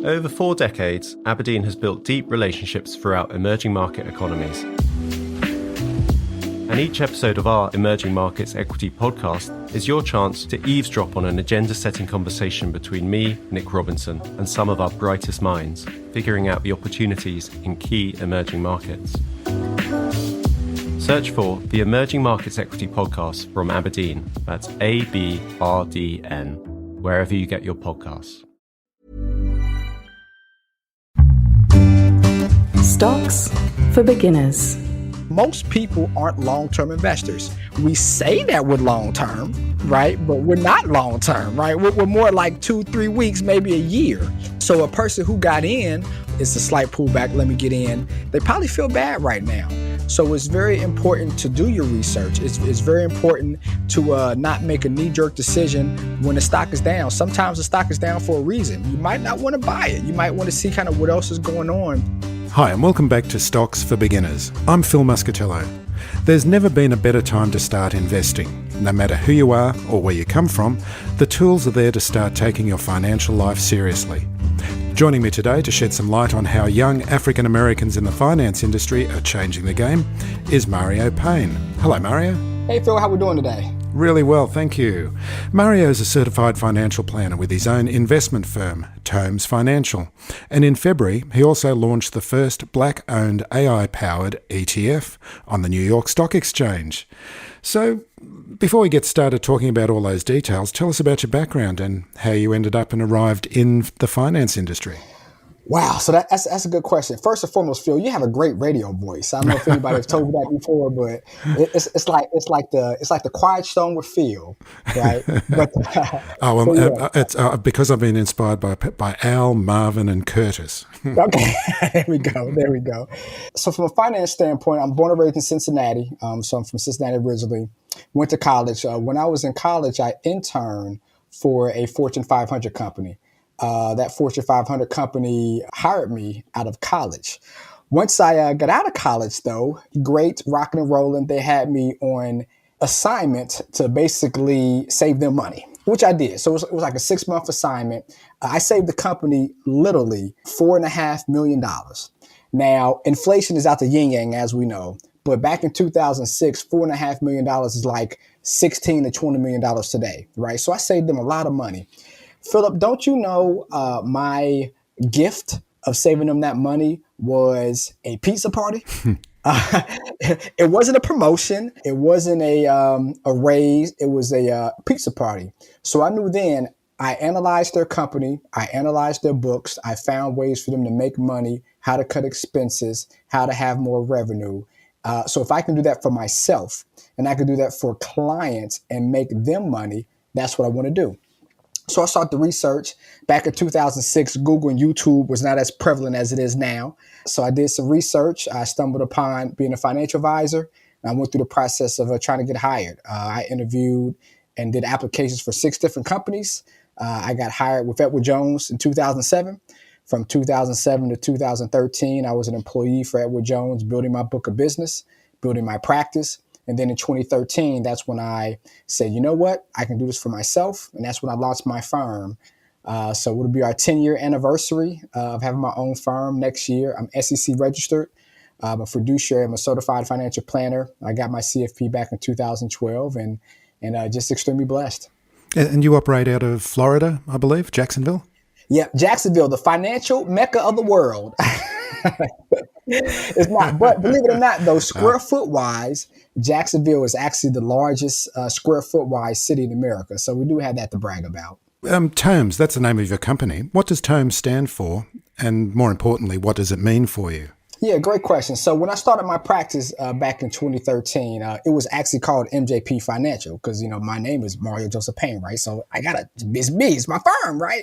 Over 4 decades, Aberdeen has built deep relationships throughout emerging market economies. And each episode of our Emerging Markets Equity podcast is your chance to eavesdrop on an agenda-setting conversation between me, Nick Robinson, and some of our brightest minds, figuring out the opportunities in key emerging markets. Search for the Emerging Markets Equity podcast from Aberdeen. That's ABRDN, wherever you get your podcasts. Stocks for beginners. Most people aren't long-term investors. We say that we're long-term, right? But we're not long-term, right? We're more like 2-3 weeks, maybe a year. So a person who got in, it's a slight pullback, let me get in, they probably feel bad right now. So it's very important to do your research. It's very important to not make a knee-jerk decision when the stock is down. Sometimes the stock is down for a reason. You might not want to buy it. You might want to see kind of what else is going on. Hi, and welcome back to Stocks for Beginners. I'm Phil Muscatello. There's never been a better time to start investing. No matter who you are or where you come from, the tools are there to start taking your financial life seriously. Joining me today to shed some light on how young African Americans in the finance industry are changing the game is Mario Payne. Hello, Mario. Hey, Phil, how we doing today? Really well, thank you. Mario is a certified financial planner with his own investment firm, Tomes Financial. And in February, he also launched the first black-owned AI-powered ETF on the New York Stock Exchange. So, before we get started talking about all those details, tell us about your background and how you ended up and arrived in the finance industry. Wow, so that's a good question. First and foremost, Phil, you have a great radio voice. I don't know if anybody's told you that before, but it's like the Quiet Storm with Phil, right? But, it's because I've been inspired by Al, Marvin, and Curtis. Okay, there we go. So from a finance standpoint, I'm born and raised in Cincinnati. So I'm from Cincinnati originally. Went to college. When I was in college, I interned for a Fortune 500 company. That Fortune 500 company hired me out of college. Once I got out of college, though, great rocking and rolling, they had me on assignment to basically save them money, which I did. So it was like a 6-month assignment. I saved the company literally $4.5 million. Now, inflation is out the yin-yang, as we know. But back in 2006, $4.5 million is like $16 to $20 million today, right? So I saved them a lot of money. Philip, don't you know my gift of saving them that money was a pizza party? It wasn't a promotion. It wasn't a raise. It was a pizza party. So I knew then I analyzed their company. I analyzed their books. I found ways for them to make money, how to cut expenses, how to have more revenue. So if I can do that for myself and I can do that for clients and make them money, that's what I want to do. So I started the research. Back in 2006, Google and YouTube was not as prevalent as it is now. So I did some research. I stumbled upon being a financial advisor. And I went through the process of trying to get hired. I interviewed and did applications for 6 different companies. I got hired with Edward Jones in 2007. From 2007 to 2013, I was an employee for Edward Jones, building my book of business, building my practice. And then in 2013, that's when I said, you know what, I can do this for myself. And that's when I launched my firm. So it'll be our 10-year anniversary of having my own firm next year. I'm SEC registered. I'm a fiduciary. I'm a certified financial planner. I got my CFP back in 2012 and just extremely blessed. And you operate out of Florida, I believe, Jacksonville? Yeah, Jacksonville, the financial mecca of the world. It's not, but believe it or not, though, square foot wise, Jacksonville is actually the largest square foot wise city in America. So we do have that to brag about. Tomes, that's the name of your company. What does Tomes stand for? And more importantly, what does it mean for you? Yeah, great question. So when I started my practice back in 2013, it was actually called MJP Financial because, you know, my name is Mario Joseph Payne, right? So I got it's my firm, right?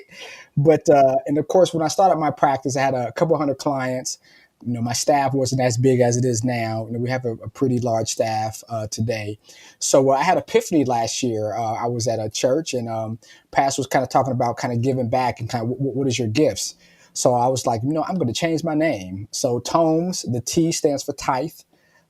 But, and of course, when I started my practice, I had a couple hundred clients. You know, my staff wasn't as big as it is now. You know, we have a pretty large staff today. So I had epiphany last year. I was at a church and pastor was kind of talking about kind of giving back and kind of what is your gifts? So I was like, you know, I'm going to change my name. So Tomes, the T stands for tithe,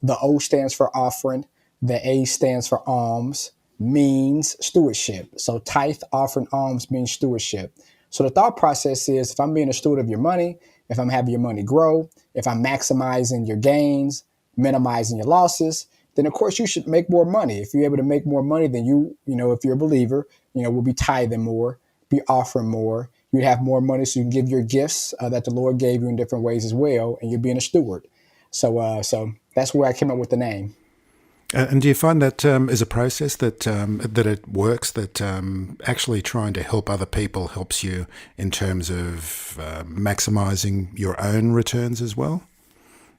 the O stands for offering, the A stands for alms, means stewardship. So tithe, offering, alms means stewardship. So the thought process is, if I'm being a steward of your money, if I'm having your money grow, if I'm maximizing your gains, minimizing your losses, then of course you should make more money. If you're able to make more money, then if you're a believer, will be tithing more, be offering more. You'd have more money so you can give your gifts that the Lord gave you in different ways as well, and you're being a steward. So that's where I came up with the name. And do you find that is a process that it works, that actually trying to help other people helps you in terms of maximising your own returns as well?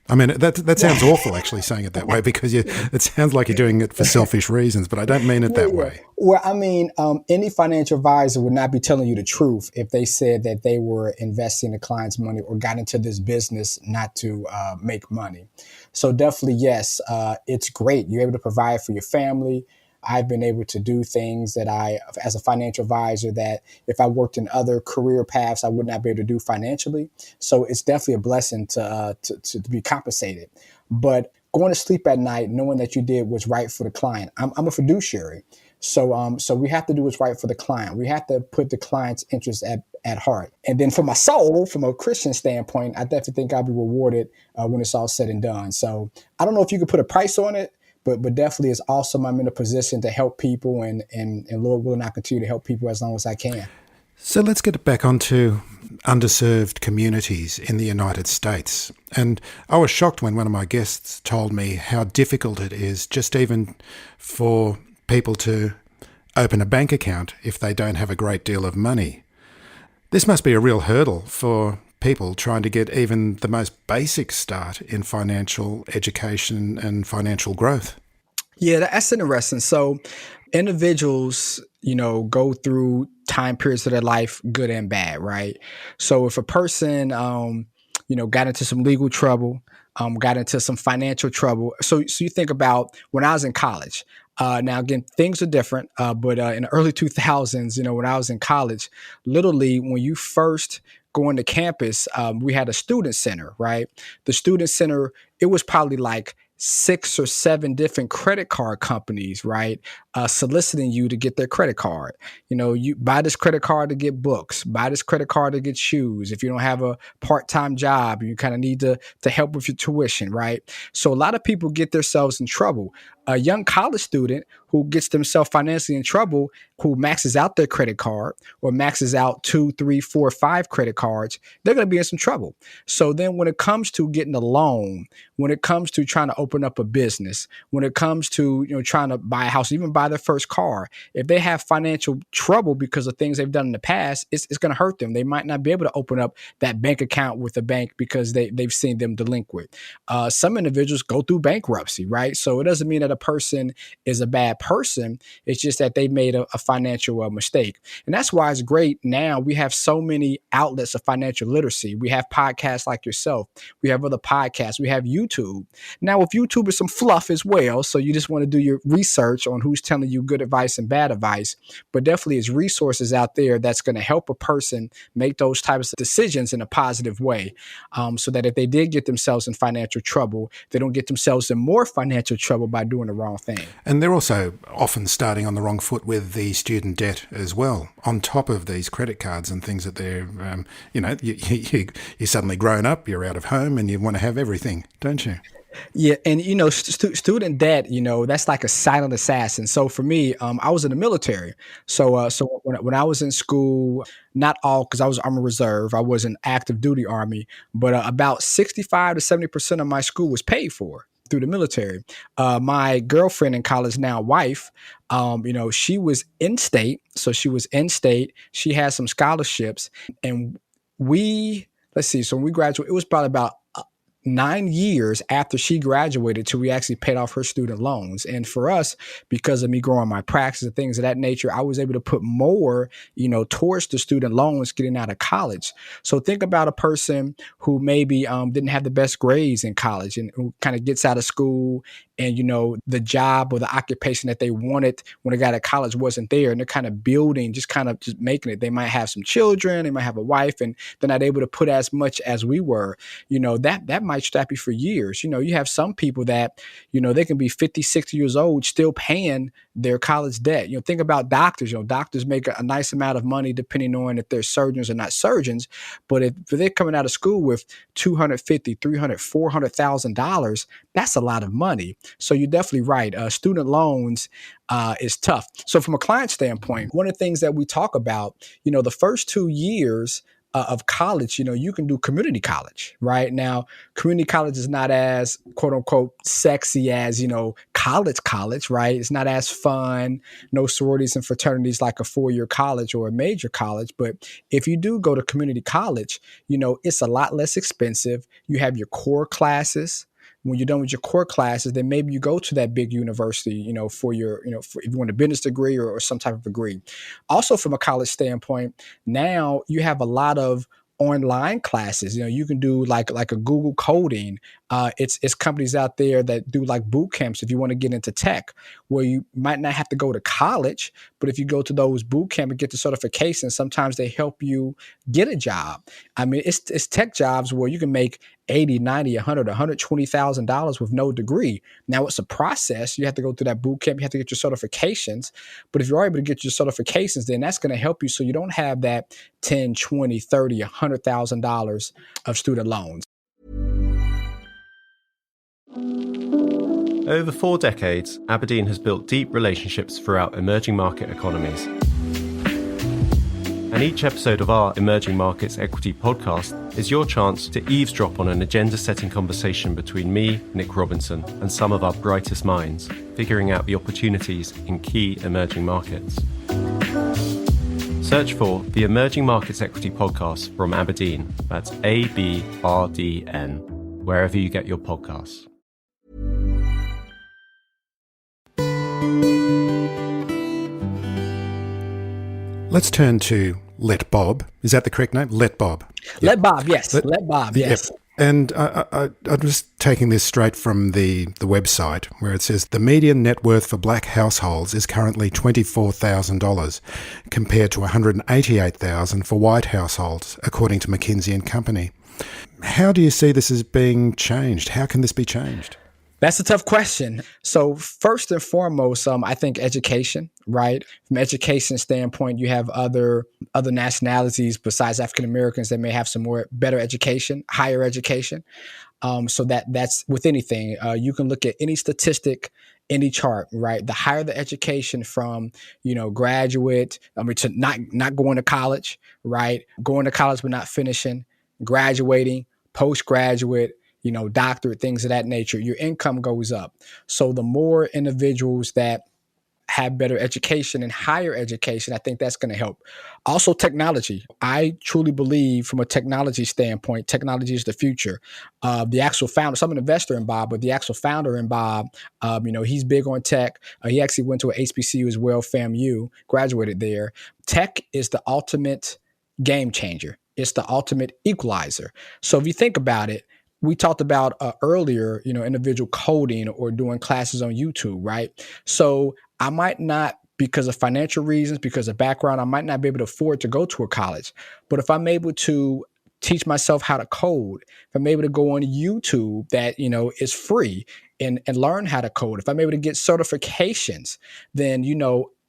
I mean, that sounds awful, actually, saying it that way, because it sounds like you're doing it for selfish reasons, but I don't mean it that way. Well, I mean, any financial advisor would not be telling you the truth if they said that they were investing the client's money or got into this business not to make money. So definitely, yes, it's great. You're able to provide for your family. I've been able to do things that as a financial advisor, that if I worked in other career paths, I would not be able to do financially. So it's definitely a blessing to be compensated. But going to sleep at night, knowing that you did what's right for the client. I'm a fiduciary. So we have to do what's right for the client. We have to put the client's interests at heart. And then for my soul, from a Christian standpoint, I definitely think I'll be rewarded when it's all said and done. So I don't know if you could put a price on it, but definitely it's awesome. I'm in a position to help people, and Lord willing, I'll continue to help people as long as I can. So let's get back onto underserved communities in the United States. And I was shocked when one of my guests told me how difficult it is just even for people to open a bank account if they don't have a great deal of money. This must be a real hurdle for people trying to get even the most basic start in financial education and financial growth. Yeah, that's interesting. So individuals, go through time periods of their life, good and bad, right? So if a person, got into some legal trouble, got into some financial trouble. So you think about when I was in college. Now, again, things are different, but in the early 2000s, when I was in college, literally when you first go into campus, we had a student center, right? The student center, it was probably like 6 or 7 different credit card companies, right? Soliciting you to get their credit card. You buy this credit card to get books, buy this credit card to get shoes. If you don't have a part-time job, you kind of need to help with your tuition, right? So a lot of people get themselves in trouble. A young college student who gets themselves financially in trouble, who maxes out their credit card or maxes out 2, 3, 4, 5 credit cards, they're going to be in some trouble. So then when it comes to getting a loan, when it comes to trying to open up a business, when it comes to trying to buy a house, even buy their first car, if they have financial trouble because of things they've done in the past, it's going to hurt them. They might not be able to open up that bank account with a bank because they've seen them delinquent. Some individuals go through bankruptcy, right? So it doesn't mean that a person is a bad person. It's just that they made a financial mistake. And that's why it's great now we have so many outlets of financial literacy. We have podcasts like yourself. We have other podcasts. We have YouTube. Now with YouTube is some fluff as well. So you just want to do your research on who's telling you good advice and bad advice. But definitely it's resources out there that's going to help a person make those types of decisions in a positive way. So that if they did get themselves in financial trouble, they don't get themselves in more financial trouble by doing the wrong thing. And they're also often starting on the wrong foot with the student debt as well, on top of these credit cards and things that they're, you're suddenly grown up, you're out of home, and you want to have everything, don't you? Yeah. And, student debt, that's like a silent assassin. So for me, I was in the military. So when I was in school, not all, because I was Army Reserve, I was in active duty Army, but about 65 to 70% of my school was paid for through the military. My girlfriend in college, now wife, she was in state. So she was in state. She had some scholarships, and so when we graduated, it was probably about 9 years after she graduated till we actually paid off her student loans. And for us, because of me growing my practice and things of that nature, I was able to put more, towards the student loans getting out of college. So think about a person who maybe didn't have the best grades in college and who kind of gets out of school and, the job or the occupation that they wanted when they got out of college wasn't there. And they're kind of building, just making it. They might have some children, they might have a wife, and they're not able to put as much as we were. That might strap you for years. You have some people that, they can be 50, 60 years old, still paying their college debt. Think about doctors. Doctors make a nice amount of money depending on if they're surgeons or not surgeons. But if they're coming out of school with $250,000, $300,000, $400,000, that's a lot of money. So you're definitely right. Student loans is tough. So from a client standpoint, one of the things that we talk about, the first 2 years of college, you can do community college. Right now, community college is not as quote unquote sexy as, college, right? It's not as fun, no sororities and fraternities like a 4-year college or a major college. But if you do go to community college, it's a lot less expensive. You have your core classes. When you're done with your core classes, then maybe you go to that big university, for your, if you want a business degree or some type of degree. Also, from a college standpoint, now you have a lot of online classes. You can do like a Google coding. It's companies out there that do like boot camps if you want to get into tech, where you might not have to go to college, but if you go to those boot camp and get the certification, sometimes they help you get a job. I mean, it's tech jobs where you can make $80, $90, $100, $120,000 with no degree. Now it's a process. You have to go through that boot camp. You have to get your certifications. But if you're able to get your certifications, then that's going to help you so you don't have that $10, $20, $30, $100,000 of student loans. Over 4 decades, Aberdeen has built deep relationships throughout emerging market economies. And each episode of our Emerging Markets Equity podcast is your chance to eavesdrop on an agenda-setting conversation between me, Nick Robinson, and some of our brightest minds, figuring out the opportunities in key emerging markets. Search for the Emerging Markets Equity podcast from Aberdeen, that's ABRDN, wherever you get your podcasts. Let's turn to Let Bob. Is that the correct name? Let Bob. Yep. Let Bob, yes. Let Bob, yes. Yep. And I'm just taking this straight from the website where it says the median net worth for black households is currently $24,000 compared to $188,000 for white households, according to McKinsey and Company. How do you see this as being changed? How can this be changed? That's a tough question. So first and foremost, I think education, right? From an education standpoint, you have other nationalities besides African Americans that may have some more better education, higher education. So that's with anything. You can look at any statistic, any chart, right? The higher the education from, graduate, to not going to college, right? Going to college but not finishing, graduating, postgraduate, doctorate, things of that nature, your income goes up. So the more individuals that have better education and higher education, I think that's going to help. Also, technology. I truly believe from a technology standpoint, technology is the future. The actual founder, so I'm an investor in Bob, but the actual founder in Bob, he's big on tech. He actually went to an HBCU as well, FAMU, graduated there. Tech is the ultimate game changer. It's the ultimate equalizer. So if you think about it, we talked about earlier, individual coding or doing classes on YouTube, right? So I might not, because of financial reasons, because of background, I might not be able to afford to go to a college. But if I'm able to teach myself how to code, if I'm able to go on YouTube that, is free and learn how to code, if I'm able to get certifications, then,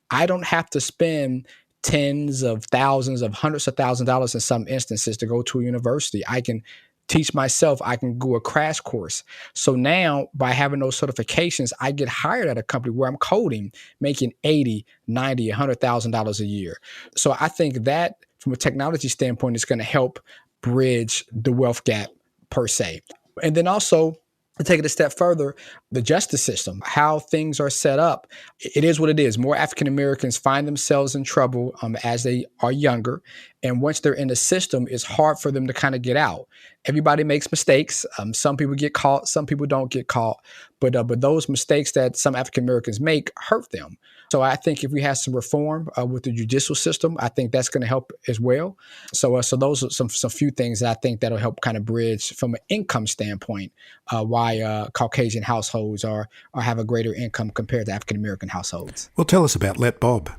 I don't have to spend tens of thousands of hundreds of thousands of dollars in some instances to go to a university. I can teach myself, I can go a crash course. So now by having those certifications, I get hired at a company where I'm coding, making $80, $90, $100,000 a year. So I think that from a technology standpoint, is going to help bridge the wealth gap per se. And then also, to take it a step further, the justice system, how things are set up, it is what it is. More African Americans find themselves in trouble as they are younger. And once they're in the system, it's hard for them to kind of get out. Everybody makes mistakes. Some people get caught, some people don't get caught. But those mistakes that some African Americans make hurt them. So I think if we have some reform with the judicial system, I think that's going to help as well. So those are some few things that I think that'll help kind of bridge from an income standpoint why Caucasian households have a greater income compared to African American households. Well, tell us about Let Bob.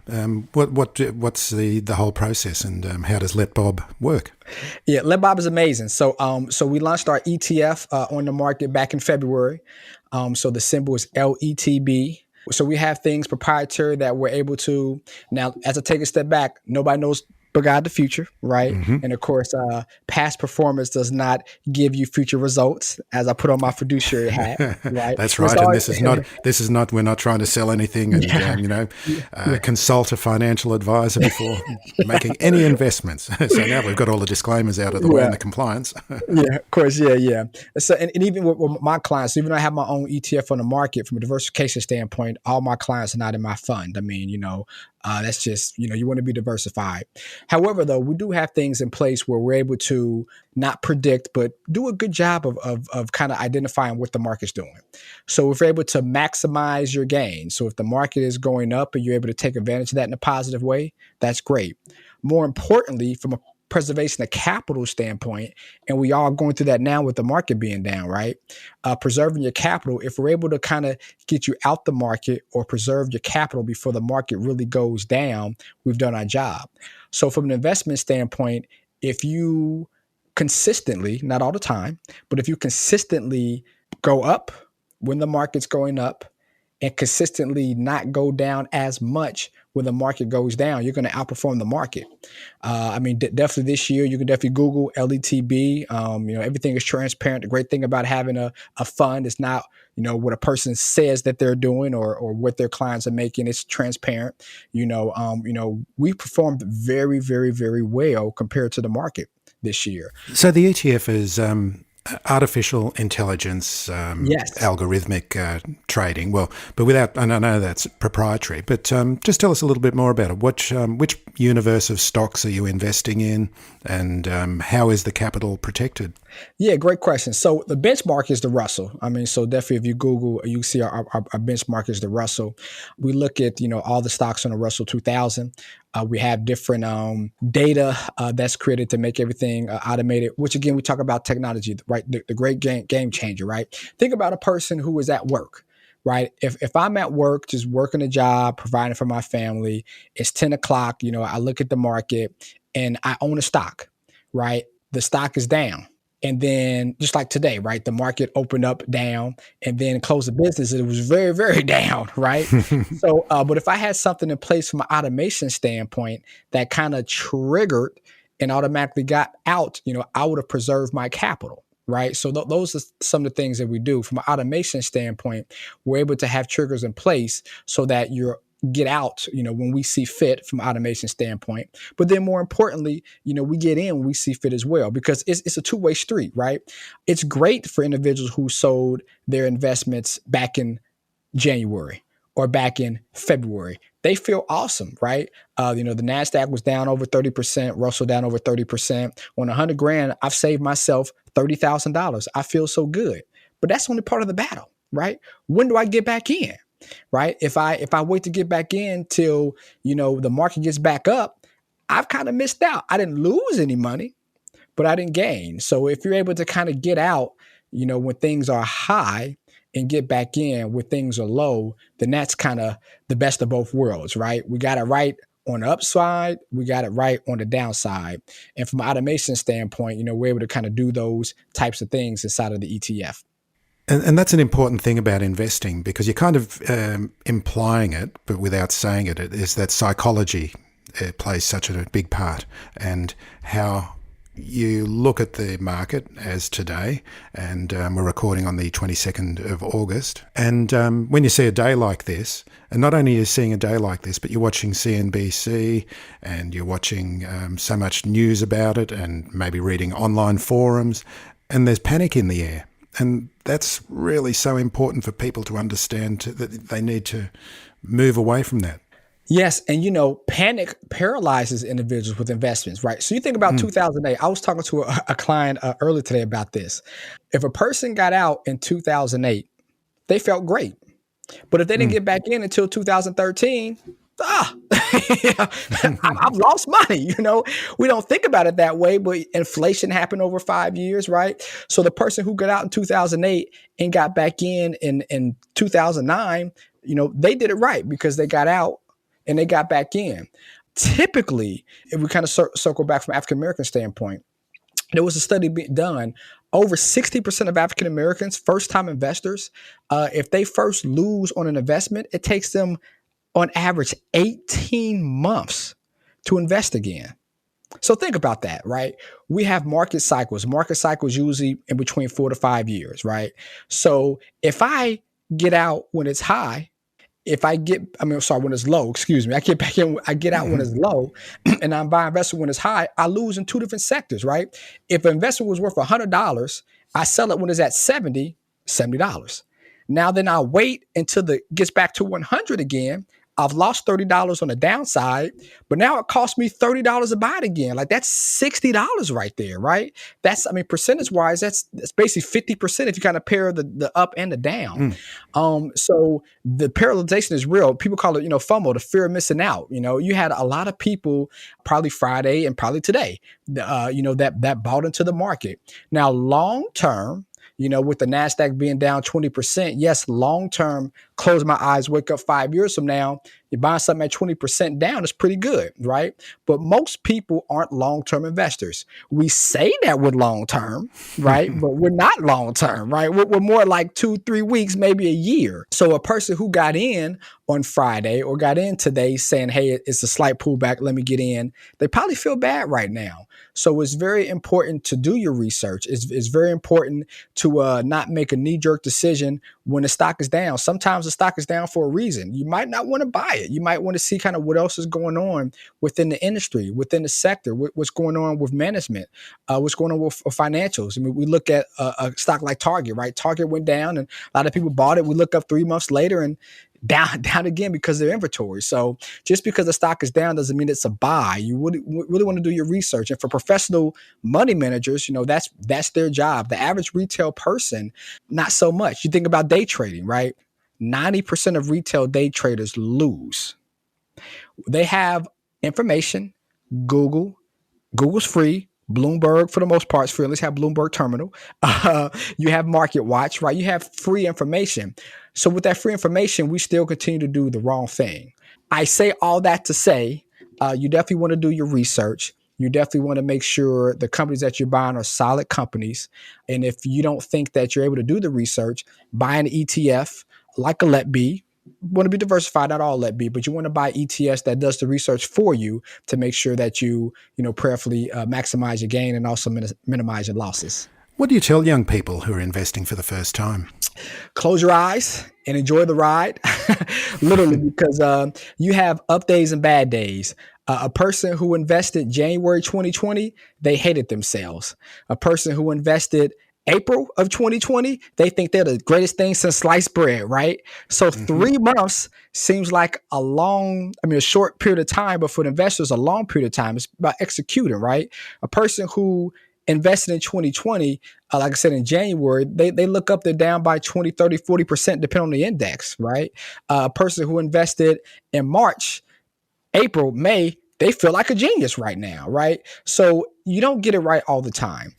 What's the whole process, and how does Let Bob work? Yeah, Let Bob is amazing. So we launched our ETF on the market back in February. So the symbol is LETB. So we have things proprietary that we're able to, now, as I take a step back, nobody knows but God the future, right? And of course, past performance does not give you future results, as I put on my fiduciary hat, right? That's And it's right. And always, this is not, we're not trying to sell anything and, yeah, yeah, consult a financial advisor before making any investments. So now we've got all the disclaimers out of the way and yeah. the compliance. Yeah, of course. Yeah, yeah. So, and even with my clients, even though I have my own ETF on the market from a diversification standpoint, all my clients are not in my fund. I mean, that's just, you want to be diversified. However, though, we do have things in place where we're able to not predict, but do a good job of kind of identifying what the market's doing. So if we're able to maximize your gain, so if the market is going up and you're able to take advantage of that in a positive way, that's great. More importantly, from a preservation of capital standpoint, and we are going through that now with the market being down, right? Preserving your capital, if we're able to kind of get you out the market or preserve your capital before the market really goes down, we've done our job. So from an investment standpoint, if you consistently, not all the time, but if you consistently go up when the market's going up and consistently not go down as much when the market goes down, you're going to outperform the market. Definitely this year, you can definitely Google LETB. Everything is transparent. The great thing about having a fund is not, what a person says that they're doing or what their clients are making. It's transparent. We performed very, very, very well compared to the market this year. So the ETF is artificial intelligence, Yes. algorithmic trading. Well, but without, and I know that's proprietary, but just tell us a little bit more about it. Which universe of stocks are you investing in, and how is the capital protected? Yeah, great question. So the benchmark is the Russell. So definitely if you Google, you see our benchmark is the Russell. We look at, all the stocks on the Russell 2000. We have different data that's created to make everything automated, which again, we talk about technology, right? The great game changer, right? Think about a person who is at work, right? If I'm at work, just working a job, providing for my family, it's 10 o'clock, I look at the market and I own a stock, right? The stock is down. And then just like today, right, the market opened up down and then closed the business. It was very, very down, right? So, but if I had something in place from an automation standpoint that kind of triggered and automatically got out, I would have preserved my capital, right? So those are some of the things that we do from an automation standpoint. We're able to have triggers in place so that you're get out, when we see fit from automation standpoint. But then more importantly, we get in when we see fit as well, because it's a two-way street, right? It's great for individuals who sold their investments back in January or back in February. They feel awesome, right? The NASDAQ was down over 30%, Russell down over 30%. On 100 grand, I've saved myself $30,000. I feel so good. But that's only part of the battle, right? When do I get back in? Right? If I wait to get back in till, the market gets back up, I've kind of missed out. I didn't lose any money, but I didn't gain. So if you're able to kind of get out, when things are high and get back in when things are low, then that's kind of the best of both worlds, right? We got it right on the upside. We got it right on the downside. And from an automation standpoint, we're able to kind of do those types of things inside of the ETF. And that's an important thing about investing, because you're kind of implying it, but without saying it, is that psychology plays such a big part, and how you look at the market as today, and we're recording on the 22nd of August. And when you see a day like this, and not only are you seeing a day like this, but you're watching CNBC and you're watching so much news about it and maybe reading online forums, and there's panic in the air. And that's really so important for people to understand that they need to move away from that. Yes. And, panic paralyzes individuals with investments, right? So you think about 2008. I was talking to a client earlier today about this. If a person got out in 2008, they felt great. But if they didn't get back in until 2013, I've lost money. We don't think about it that way, but inflation happened over 5 years, right? So the person who got out in 2008 and got back in 2009, they did it right because they got out and they got back in. Typically, if we kind of circle back from African American standpoint, There was a study being done. Over 60% of African Americans, first-time investors, if they first lose on an investment, it takes them on average 18 months to invest again. So think about that, right? We have market cycles. Market cycles usually in between 4 to 5 years, right? So if I get out when it's high, when it's low, excuse me, I get back in, I get out when it's low, and I'm buying investment when it's high, I lose in two different sectors, right? If an investment was worth $100, I sell it when it's at $70. Now then I wait until it gets back to 100 again. I've lost $30 on the downside, but now it costs me $30 to buy it again. Like that's $60 right there, right? Percentage wise, that's basically 50% if you kind of pair the up and the down. So the parallelization is real. People call it, FOMO, the fear of missing out. You had a lot of people probably Friday and probably today, that bought into the market. Now, long term, with the NASDAQ being down 20%, yes, long term, close my eyes, wake up 5 years from now, you're buying something at 20% down, it's pretty good, right? But most people aren't long-term investors. We say that we're long-term, right? But we're not long-term, right? We're more like 2-3 weeks, maybe a year. So a person who got in on Friday or got in today saying, hey, it's a slight pullback, let me get in, they probably feel bad right now. So it's very important to do your research. It's very important to not make a knee-jerk decision when the stock is down. Sometimes the stock is down for a reason. You might not want to buy it. You might want to see kind of what else is going on within the industry, within the sector, what's going on with management, what's going on with financials. We look at a stock like Target, right? Target went down and a lot of people bought it. We look up 3 months later and down again because of their inventory. So just because the stock is down doesn't mean it's a buy. You really want to do your research. And for professional money managers, that's their job. The average retail person, not so much. You think about day trading, right? 90% of retail day traders lose. They have information. Google's free. Bloomberg, for the most part, is free. At least have Bloomberg Terminal. You have Market Watch, right? You have free information. So with that free information, we still continue to do the wrong thing. I say all that to say, you definitely want to do your research. You definitely want to make sure the companies that you're buying are solid companies. And if you don't think that you're able to do the research, buy an ETF like a LETB. Want to be diversified, not all LETB, but you want to buy ETFs that does the research for you to make sure that you prayerfully maximize your gain and also minimize your losses. What do you tell young people who are investing for the first time? Close your eyes and enjoy the ride, literally, because you have up days and bad days. A person who invested January 2020, they hated themselves. A person who invested April of 2020, they think they're the greatest thing since sliced bread, right? So 3 months seems like a short period of time, but for investors, a long period of time. It's about executing, right? A person who invested in 2020, like I said, in January, they look up, they're down by 20, 30, 40%, depending on the index, right? A person who invested in March, April, May, they feel like a genius right now, right? So you don't get it right all the time.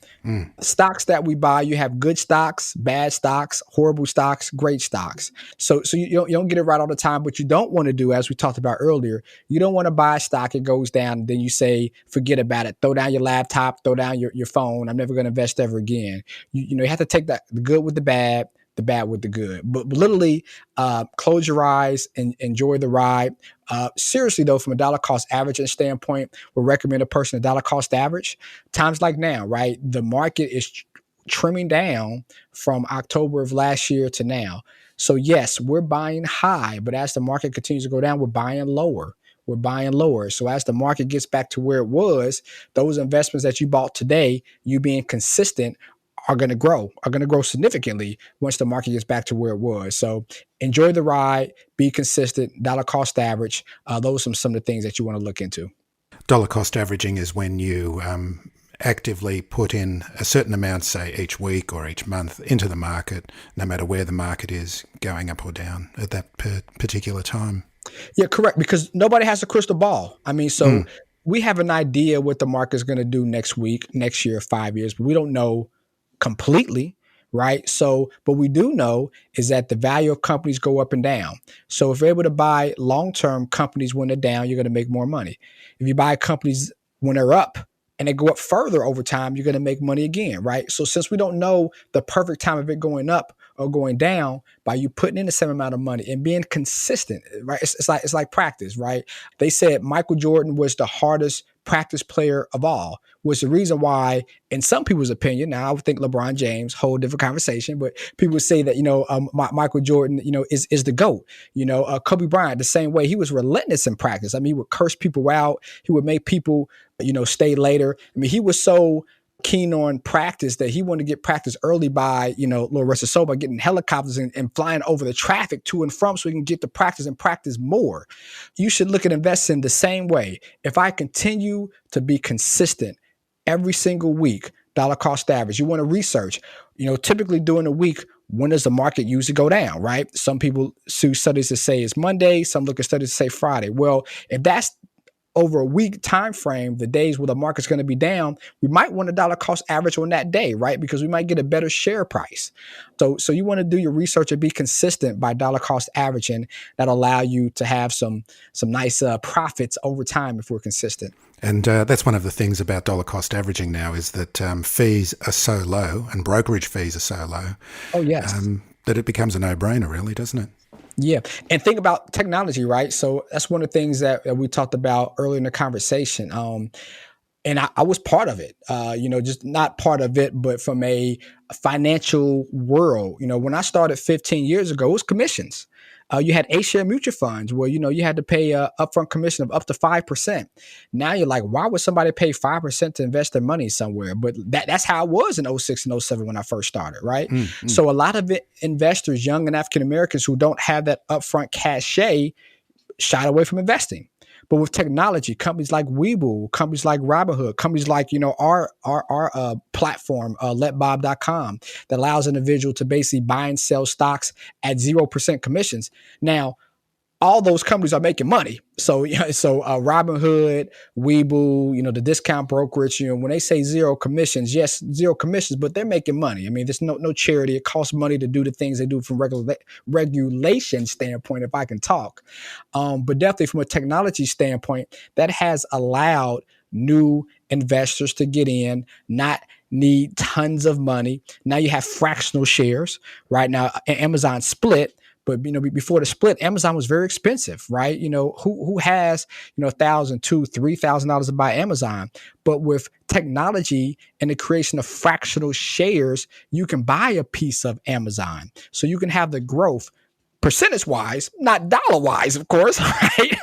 Stocks that we buy, you have good stocks, bad stocks, horrible stocks, great stocks. So you don't get it right all the time. But you don't want to do, as we talked about earlier, you don't want to buy a stock, it goes down, and then you say, forget about it. Throw down your laptop, throw down your phone. I'm never going to invest ever again. You have to take the good with the bad with the good. But literally, close your eyes and enjoy the ride. Seriously, though, from a dollar cost averaging standpoint, we recommend a person a dollar cost average. Times like now, right? The market is trimming down from October of last year to now. So yes, we're buying high, but as the market continues to go down, we're buying lower. So as the market gets back to where it was, those investments that you bought today, you being consistent, are going to grow significantly once the market gets back to where it was. So enjoy the ride, be consistent, dollar cost average. Those are some of the things that you want to look into. Dollar cost averaging is when you actively put in a certain amount, say each week or each month, into the market, no matter where the market is going up or down at that particular time. Yeah, correct. Because nobody has a crystal ball. We have an idea what the market is going to do next week, next year, 5 years, but we don't know completely, right? So, but we do know is that the value of companies go up and down. So if you're able to buy long-term companies when they're down, you're going to make more money. If you buy companies when they're up, and they go up further over time, you're going to make money again, right? So since we don't know the perfect time of it going up or going down, by you putting in the same amount of money and being consistent, right? It's like practice, right? They said Michael Jordan was the hardest practice player of all, was the reason why, in some people's opinion, now I would think LeBron James, whole different conversation, but people say that, Michael Jordan, is the GOAT. Kobe Bryant, the same way, he was relentless in practice. I mean, he would curse people out. He would make people, stay later. I mean, he was so keen on practice that he wanted to get practice early by, little Russell Sober, getting helicopters and flying over the traffic to and from so he can get to practice and practice more. You should look at investing the same way. If I continue to be consistent every single week, dollar cost average, you want to research, typically during a week, when does the market usually go down, right? Some people see studies that say it's Monday. Some look at studies that say Friday. Well, if that's over a week time frame, the days where the market's going to be down, we might want a dollar cost average on that day, right? Because we might get a better share price. So you want to do your research and be consistent by dollar cost averaging. That'll allow you to have some nice profits over time if we're consistent. And that's one of the things about dollar cost averaging now is that fees are so low and brokerage fees are so low. Oh, yes. That it becomes a no-brainer, really, doesn't it? Yeah. And think about technology, right? So that's one of the things that we talked about earlier in the conversation. And I was part of it, just not part of it, but from a financial world. When I started 15 years ago, it was commissions. You had A-share mutual funds where, you had to pay a upfront commission of up to 5%. Now you're like, why would somebody pay 5% to invest their money somewhere? But that's how it was in 06 and 07 when I first started, right? Mm-hmm. So a lot of investors, young and African-Americans who don't have that upfront cachet, shied away from investing. But with technology, companies like Webull, companies like Robinhood, companies like, our platform, letbob.com, that allows an individual to basically buy and sell stocks at 0% commissions. Now, all those companies are making money. So Robinhood, Webull, the discount brokerage, when they say zero commissions, yes, zero commissions, but they're making money. I mean, there's no charity. It costs money to do the things they do from regulation standpoint, if I can talk. But definitely from a technology standpoint, that has allowed new investors to get in, not need tons of money. Now you have fractional shares. Right now, Amazon split. But, before the split, Amazon was very expensive, right? Who has, $1,000, $2,000, $3,000 to buy Amazon? But with technology and the creation of fractional shares, you can buy a piece of Amazon. So you can have the growth percentage-wise, not dollar-wise, of course, right?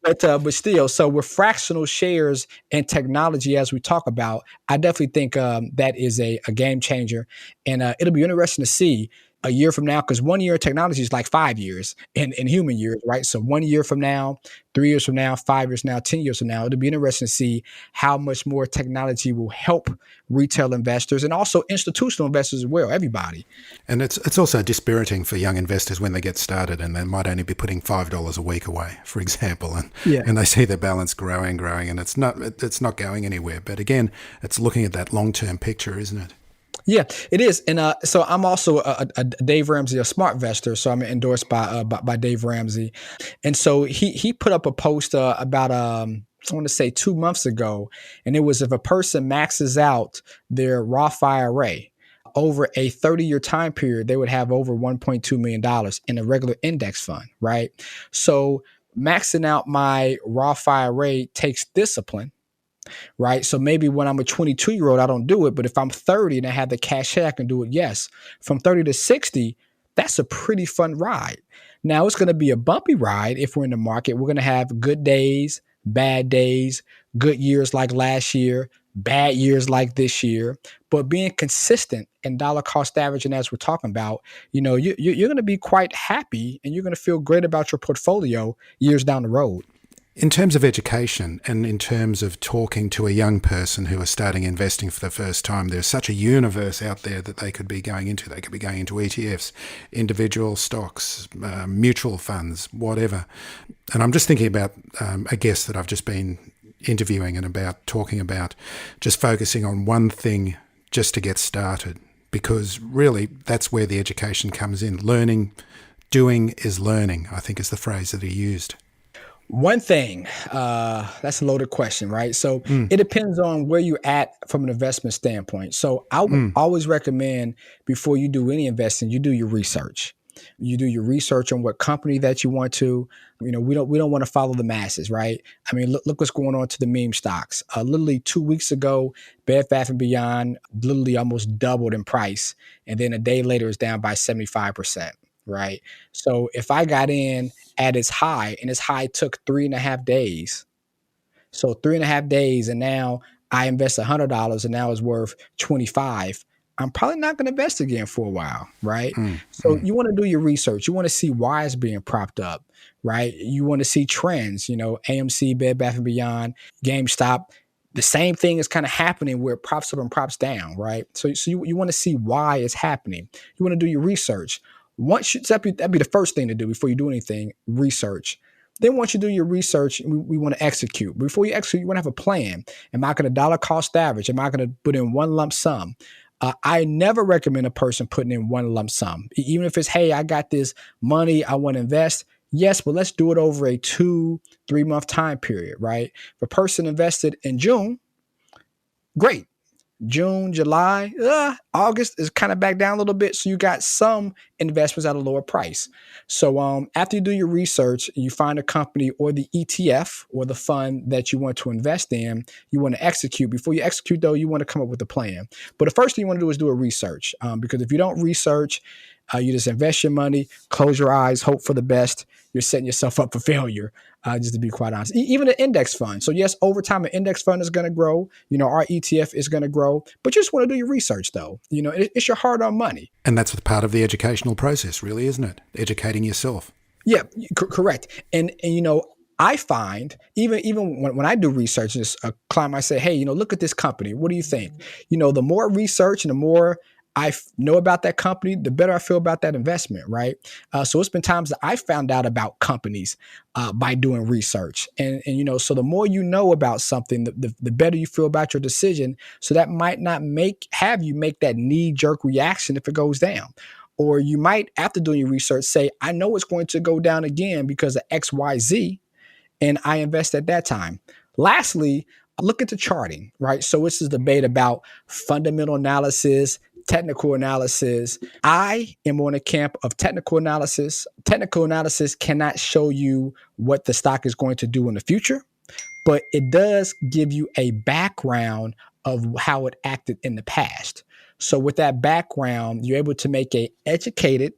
But still, so with fractional shares and technology, as we talk about, I definitely think that is a game changer. And it'll be interesting to see a year from now, because 1 year of technology is like 5 years in human years, right? So 1 year from now, 3 years from now, 5 years from now, 10 years from now, it'll be interesting to see how much more technology will help retail investors and also institutional investors as well, everybody. And it's also dispiriting for young investors when they get started and they might only be putting $5 a week away, for example, and they see their balance growing, and it's not going anywhere. But again, it's looking at that long-term picture, isn't it? Yeah, it is. And so I'm also a Dave Ramsey, a smart investor. So I'm endorsed by Dave Ramsey. And so he put up a post about, I want to say 2 months ago. And it was if a person maxes out their Roth IRA over a 30-year time period, they would have over $1.2 million in a regular index fund, right? So maxing out my Roth IRA takes discipline. Right. So maybe when I'm a 22-year-old, I don't do it. But if I'm 30 and I have the cachet, I can do it. Yes. From 30 to 60, that's a pretty fun ride. Now, it's going to be a bumpy ride if we're in the market. We're going to have good days, good years like last year, bad years like this year. But being consistent and dollar cost averaging, as we're talking about, you're going to be quite happy and you're going to feel great about your portfolio years down the road. In terms of education and in terms of talking to a young person who is starting investing for the first time, there's such a universe out there that they could be going into. They could be going into ETFs, individual stocks, mutual funds, whatever. And I'm just thinking about a guest that I've just been interviewing and about talking about just focusing on one thing just to get started, because really that's where the education comes in. Learning, doing is learning, I think is the phrase that he used. One thing, that's a loaded question, right? So it depends on where you're at from an investment standpoint. So I would always recommend before you do any investing, you do your research. You do your research on what company that you want to. We don't want to follow the masses, right? I mean, look what's going on to the meme stocks. Literally 2 weeks ago, Bed Bath and Beyond literally almost doubled in price, and then a day later, it's down by 75%. Right. So if I got in at its high, and its high took 3.5 days. So 3.5 days, and now I invest $100, and now it's worth 25. I'm probably not going to invest again for a while, right? So you want to do your research. You want to see why it's being propped up, right? You want to see trends. AMC, Bed Bath and Beyond, GameStop. The same thing is kind of happening where it props up and props down, right? So you want to see why it's happening. You want to do your research. That'd be the first thing to do before you do anything, research. Then once you do your research, we want to execute. Before you execute, you want to have a plan. Am I going to dollar cost average? Am I going to put in one lump sum? I never recommend a person putting in one lump sum. Even if it's, hey, I got this money, I want to invest. Yes, but let's do it over a 2-3 month time period, right? If a person invested in June, great. June, July, August is kind of back down a little bit. So you got some investments at a lower price. So after you do your research, you find a company or the ETF or the fund that you want to invest in, you want to execute. Before you execute, though, you want to come up with a plan. But the first thing you want to do is do a research, because if you don't research, you just invest your money, close your eyes, hope for the best. You're setting yourself up for failure, just to be quite honest. Even an index fund. So yes, over time, an index fund is going to grow. Our ETF is going to grow. But you just want to do your research, though. It's your hard-earned money. And that's part of the educational process, really, isn't it? Educating yourself. Yeah, correct. And I find even when I do research, just a client might say, hey, look at this company. What do you think? The more research and the more I know about that company, the better I feel about that investment, right? So it's been times that I found out about companies by doing research. And so the more you know about something, the better you feel about your decision. So that might not have you make that knee-jerk reaction if it goes down. Or you might, after doing your research, say, I know it's going to go down again because of X, Y, Z, and I invest at that time. Lastly, look at the charting, right? So this is a debate about fundamental analysis, technical analysis. I am on the camp of technical analysis. Technical analysis cannot show you what the stock is going to do in the future, but it does give you a background of how it acted in the past. So with that background, you're able to make an educated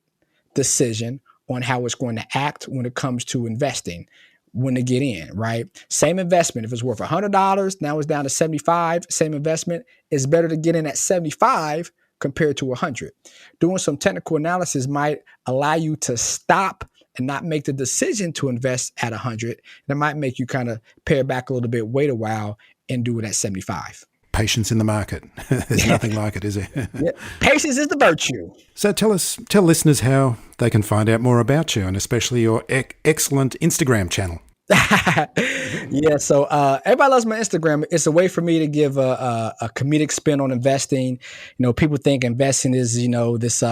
decision on how it's going to act when it comes to investing, when to get in, right? Same investment. If it's worth $100, now it's down to 75, same investment, it's better to get in at 75 compared to 100. Doing some technical analysis might allow you to stop and not make the decision to invest at 100. That might make you kind of pare back a little bit, wait a while, and do it at 75. Patience in the market. There's nothing like it, is there? Yeah. Patience is the virtue. So tell listeners how they can find out more about you, and especially your excellent Instagram channel. Yeah, so everybody loves my Instagram. It's a way for me to give a comedic spin on investing. People think investing is this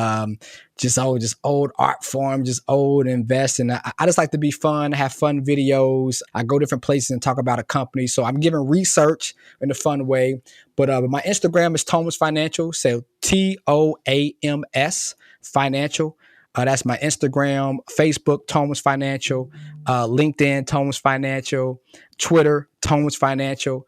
just old art form, just old investing. I just like to be fun, have fun videos. I go different places and talk about a company. So I'm giving research in a fun way. But my Instagram is Thomas Financial. So TOAMS Financial. That's my Instagram, Facebook, Thomas Financial, LinkedIn, Thomas Financial, Twitter, Thomas Financial.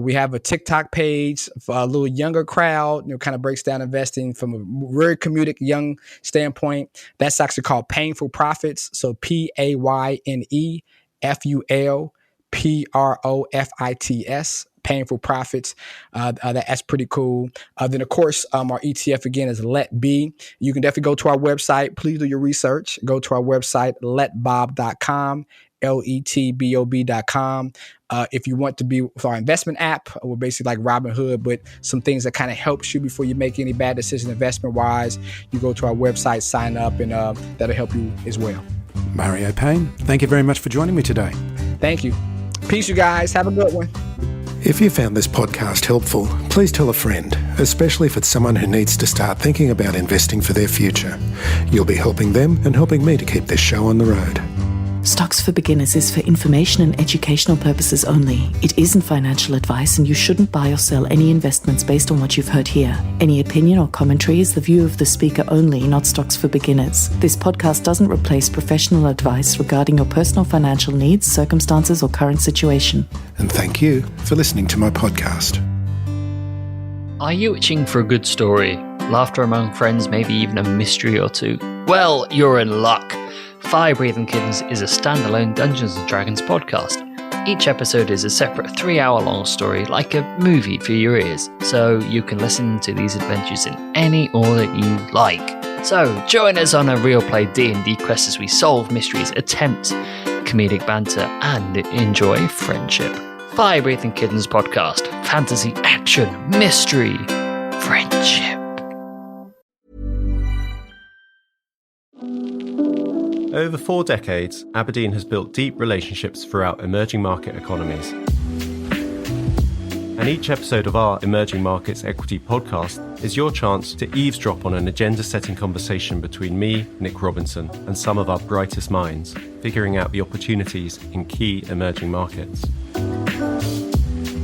We have a TikTok page for a little younger crowd, kind of breaks down investing from a very comedic young standpoint. That's actually called Painful Profits. So PAYNEFULPROFITS. Painful Profits. That's pretty cool. Then, of course, our ETF, again, is LETB. You can definitely go to our website. Please do your research. Go to our website, letbob.com, LETBOB.com. If you want to be with our investment app, we're basically like Robinhood, but some things that kind of helps you before you make any bad decisions investment-wise. You go to our website, sign up, and that'll help you as well. Mario Payne, thank you very much for joining me today. Thank you. Peace, you guys. Have a good one. If you found this podcast helpful, please tell a friend, especially if it's someone who needs to start thinking about investing for their future. You'll be helping them and helping me to keep this show on the road. Stocks for Beginners is for information and educational purposes only. It isn't financial advice, and you shouldn't buy or sell any investments based on what you've heard here. Any opinion or commentary is the view of the speaker only, not Stocks for Beginners. This podcast doesn't replace professional advice regarding your personal financial needs, circumstances, or current situation. And thank you for listening to my podcast. Are you itching for a good story? Laughter among friends, maybe even a mystery or two? Well, you're in luck. Fire Breathing Kittens is a standalone Dungeons & Dragons podcast. Each episode is a separate 3-hour-long story, like a movie for your ears, so you can listen to these adventures in any order you like. So, join us on a real play D&D quest as we solve mysteries, attempt comedic banter, and enjoy friendship. Fire Breathing Kittens podcast. Fantasy, action, mystery, friendship. Over 4 decades, Aberdeen has built deep relationships throughout emerging market economies. And each episode of our Emerging Markets Equity podcast is your chance to eavesdrop on an agenda-setting conversation between me, Nick Robinson, and some of our brightest minds, figuring out the opportunities in key emerging markets.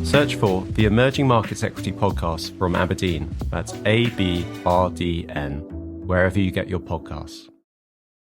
Search for the Emerging Markets Equity podcast from Aberdeen, that's ABRDN, wherever you get your podcasts.